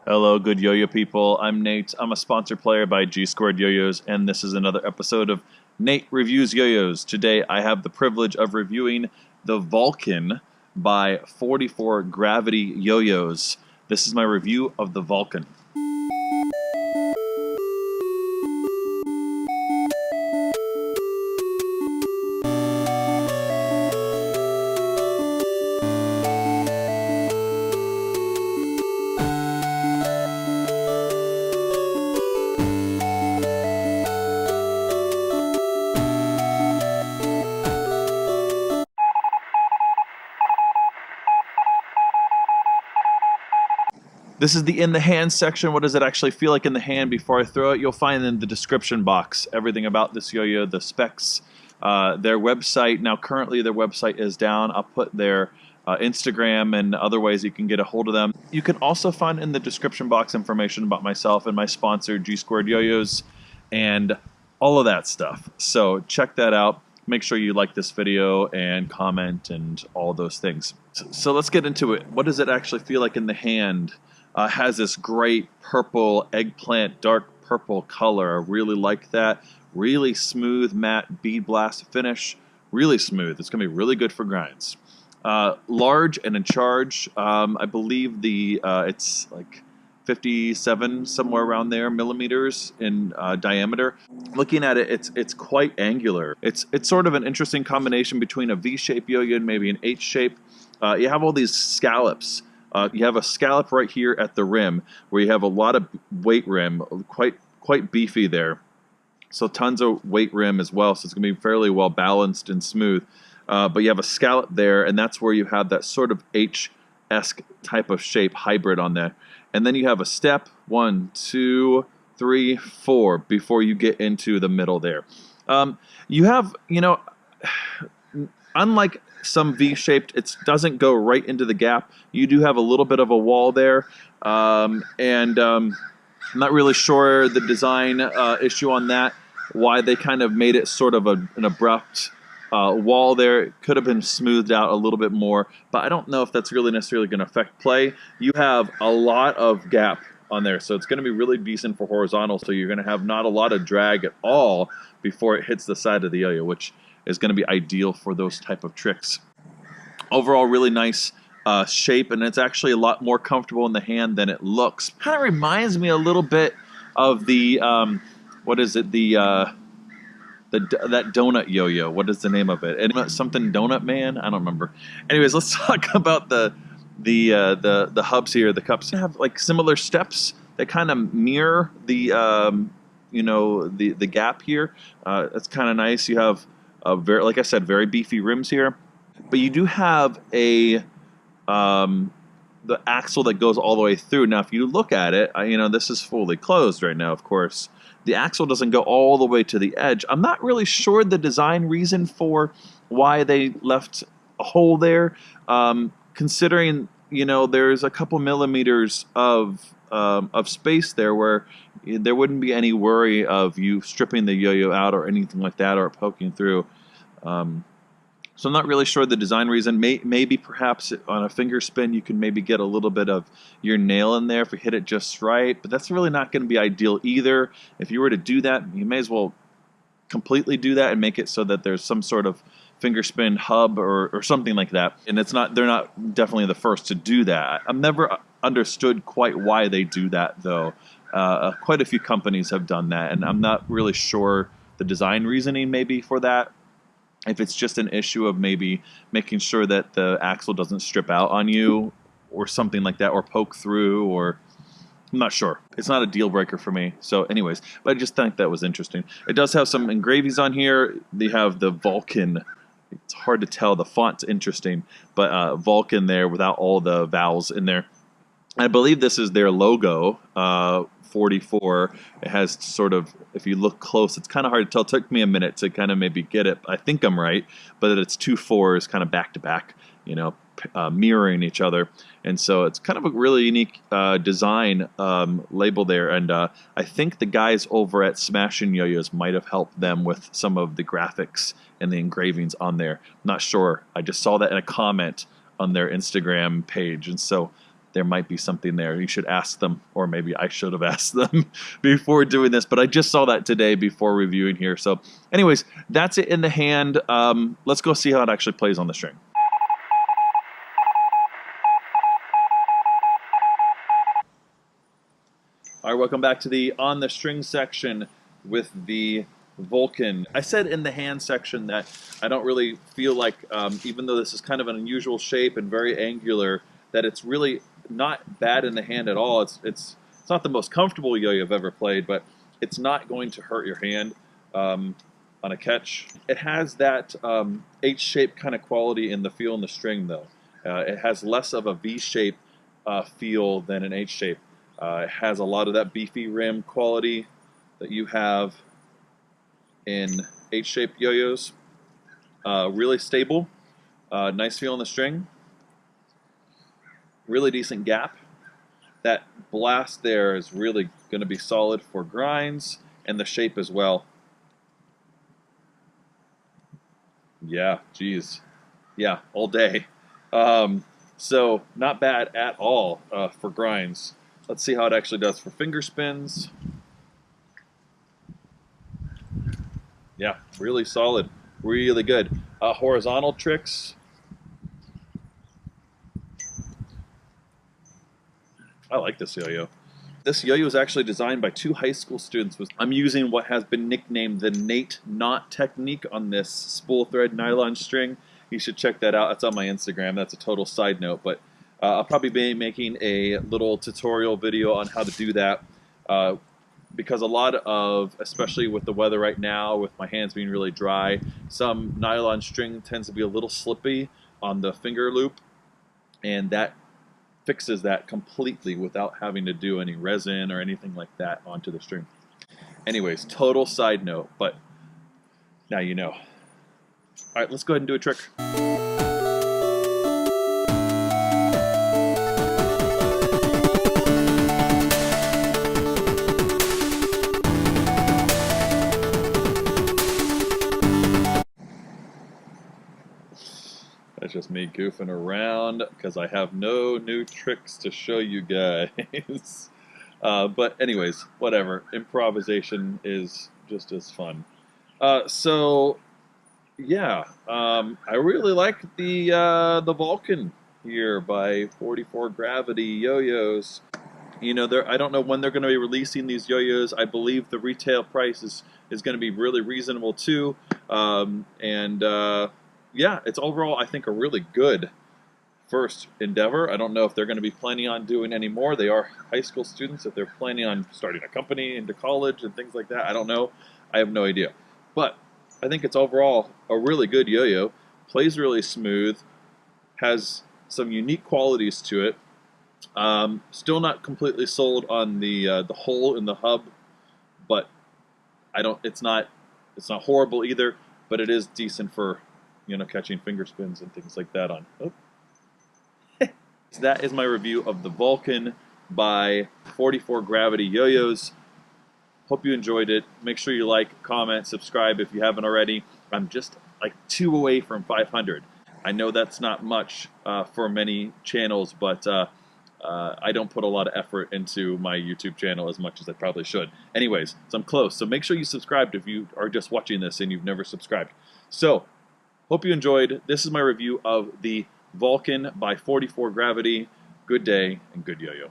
Hello, good yo-yo people. I'm Nate. I'm a sponsored player by G Squared Yo-Yos, and this is another episode of Nate Reviews Yo-Yos. Today, I have the privilege of reviewing the Vulcan by 44Graviti Yo-Yos. This is my review of the Vulcan. This is the in the hand section. What does it actually feel like in the hand before I throw it? You'll find in the description box everything about this yo-yo, the specs, their website. Now currently their website is down. I'll put their Instagram and other ways you can get a hold of them. You can also find in the description box information about myself and my sponsor G Squared Yo-Yos and all of that stuff. So check that out. Make sure you like this video and comment and all those things. So let's get into it. What does it actually feel like in the hand? Has this great purple eggplant, dark purple color. I really like that. Really smooth matte bead blast finish. Really smooth. It's going to be really good for grinds. Large and in charge. I believe it's like 57 somewhere around there millimeters in diameter. Looking at it, it's quite angular. It's sort of an interesting combination between a V-shape yo-yo and maybe an H-shape. You have all these scallops. You have a scallop right here at the rim where you have a lot of weight rim, quite beefy there. So tons of weight rim as well, so it's going to be fairly well balanced and smooth. But you have a scallop there, and that's where you have that sort of H-esque type of shape hybrid on there. And then you have a step, 1, 2, 3, 4, before you get into the middle there. You have, unlike some V-shaped, it doesn't go right into the gap. You do have a little bit of a wall there, I'm not really sure the design issue on that, why they kind of made it sort of an abrupt wall there. It could have been smoothed out a little bit more, but I don't know if that's really necessarily going to affect play. You have a lot of gap on there, so it's going to be really decent for horizontal, so you're going to have not a lot of drag at all before it hits the side of the yo-yo, which is going to be ideal for those type of tricks. Overall, really nice shape, and it's actually a lot more comfortable in the hand than it looks. Kind of reminds me a little bit of the what is it? That donut yo-yo. What is the name of it? And something Donut Man. I don't remember. Anyways, let's talk about the hubs here. The cups have like similar steps that kind of mirror the the gap here. That's kind of nice. You have like I said, very beefy rims here, but you do have the axle that goes all the way through. Now, if you look at it, this is fully closed right now, of course. The axle doesn't go all the way to the edge. I'm not really sure the design reason for why they left a hole there, considering, there's a couple millimeters of space there where there wouldn't be any worry of you stripping the yo-yo out or anything like that, or poking through. So I'm not really sure the design reason. Maybe perhaps on a finger spin you can maybe get a little bit of your nail in there if you hit it just right, but that's really not going to be ideal either. If you were to do that, you may as well completely do that and make it so that there's some sort of finger spin hub or something like that. And they're not definitely the first to do that. I've never understood quite why they do that though. Quite a few companies have done that, and I'm not really sure the design reasoning maybe for that. If it's just an issue of maybe making sure that the axle doesn't strip out on you or something like that, or poke through, or I'm not sure. It's not a deal breaker for me. So anyways, but I just think that was interesting. It does have some engravings on here. They have the Vulcan. It's hard to tell. The font's interesting, but Vulcan there without all the vowels in there. I believe this is their logo, 44. It has sort of, if you look close, it's kind of hard to tell. It took me a minute to kind of maybe get it. I think I'm right, but it's 2 4s kind of back to back, mirroring each other. And so it's kind of a really unique design label there. And I think the guys over at Smashin' Yo-Yos might have helped them with some of the graphics and the engravings on there. Not sure. I just saw that in a comment on their Instagram page. And so there might be something there. You should ask them, or maybe I should have asked them before doing this, but I just saw that today before reviewing here. So anyways, that's it in the hand. Let's go see how it actually plays on the string. All right, welcome back to the on the string section with the Vulcan. I said in the hand section that I don't really feel like, even though this is kind of an unusual shape and very angular, that it's really not bad in the hand at all. It's not the most comfortable yo-yo I've ever played, but it's not going to hurt your hand on a catch. It has that H-shape kind of quality in the feel in the string, though. It has less of a V-shape feel than an H-shape. It has a lot of that beefy rim quality that you have in H-shaped yo-yos. Really stable, nice feel in the string. Really decent gap. That blast there is really going to be solid for grinds, and the shape as well. Yeah, geez. Yeah, all day. So not bad at all for grinds. Let's see how it actually does for finger spins. Yeah, really solid, really good. Horizontal tricks. I like this yo-yo. This yo-yo is actually designed by 2 high school students. I'm using what has been nicknamed the Nate knot technique on this spool thread nylon string. You should check that out. That's on my Instagram. That's a total side note, but I'll probably be making a little tutorial video on how to do that, because a lot of, especially with the weather right now, with my hands being really dry, some nylon string tends to be a little slippy on the finger loop, and that fixes that completely without having to do any resin or anything like that onto the string. Anyways, total side note, but now you know. All right, let's go ahead and do a trick. That's just me goofing around because I have no new tricks to show you guys. But anyways, whatever. Improvisation is just as fun. So yeah, I really like the Vulcan here by 44Graviti yo-yos. You know, I don't know when they're going to be releasing these yo-yos. I believe the retail price is going to be really reasonable too. Yeah, it's overall, I think, a really good first endeavor. I don't know if they're going to be planning on doing any more. They are high school students. If they're planning on starting a company into college and things like that, I don't know. I have no idea. But I think it's overall a really good yo-yo. Plays really smooth. Has some unique qualities to it. Still not completely sold on the hole in the hub, but it's not horrible either. But it is decent for, you know, catching finger spins and things like that on. Oh. So that is my review of the Vulcan by 44Graviti yo-yos. Hope you enjoyed it. Make sure you like, comment, subscribe if you haven't already. I'm just like 2 away from 500. I know that's not much for many channels, but I don't put a lot of effort into my YouTube channel as much as I probably should. Anyways, so I'm close. So make sure you subscribe if you are just watching this and you've never subscribed. So, hope you enjoyed. This is my review of the Vulcan by 44Graviti. Good day and good yo-yo.